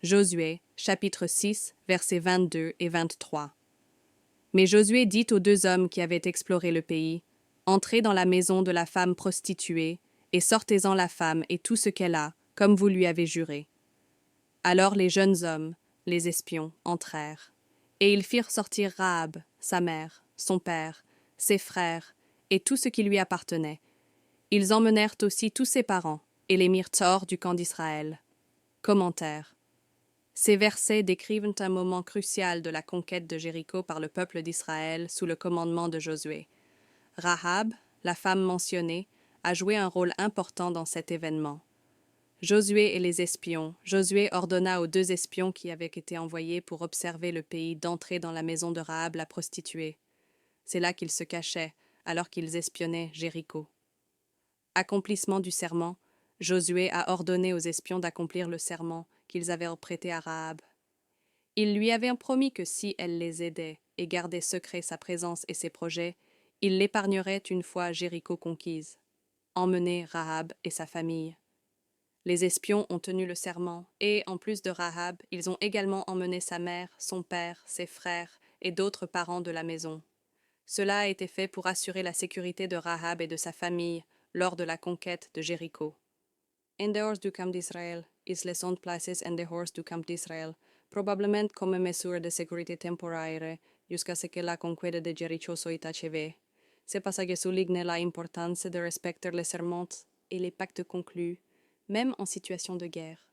Josué, chapitre 6, versets 22 et 23. Mais Josué dit aux deux hommes qui avaient exploré le pays, « Entrez dans la maison de la femme prostituée, et sortez-en la femme et tout ce qu'elle a, comme vous lui avez juré. » Alors les jeunes hommes, les espions, entrèrent, et ils firent sortir Rahab, sa mère, son père, ses frères, et tout ce qui lui appartenait. Ils emmenèrent aussi tous ses parents, et les mirent hors du camp d'Israël. Commentaire. Ces versets décrivent un moment crucial de la conquête de Jéricho par le peuple d'Israël sous le commandement de Josué. Rahab, la femme mentionnée, a joué un rôle important dans cet événement. Josué et les espions. Josué ordonna aux deux espions qui avaient été envoyés pour observer le pays d'entrer dans la maison de Rahab la prostituée. C'est là qu'ils se cachaient, alors qu'ils espionnaient Jéricho. Accomplissement du serment. Josué a ordonné aux espions d'accomplir le serment qu'ils avaient prêté à Rahab. Il lui avait promis que si elle les aidait et gardait secret sa présence et ses projets, il l'épargnerait une fois Jéricho conquise. Emmener Rahab et sa famille. Les espions ont tenu le serment et, en plus de Rahab, ils ont également emmené sa mère, son père, ses frères et d'autres parents de la maison. Cela a été fait pour assurer la sécurité de Rahab et de sa famille lors de la conquête de Jéricho. En dehors du camp d'Israël, ils les sont placés en dehors du camp d'Israël, probablement comme mesure de sécurité temporaire, jusqu'à ce que la conquête de Jéricho soit achevée. C'est parce que souligne la importance de respecter les serments et les pactes conclus, même en situation de guerre.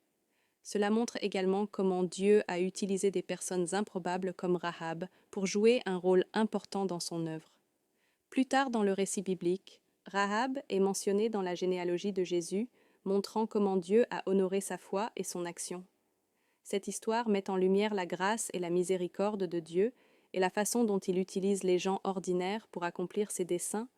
Cela montre également comment Dieu a utilisé des personnes improbables comme Rahab pour jouer un rôle important dans son œuvre. Plus tard dans le récit biblique, Rahab est mentionnée dans la généalogie de Jésus, montrant comment Dieu a honoré sa foi et son action. Cette histoire met en lumière la grâce et la miséricorde de Dieu et la façon dont il utilise les gens ordinaires pour accomplir ses desseins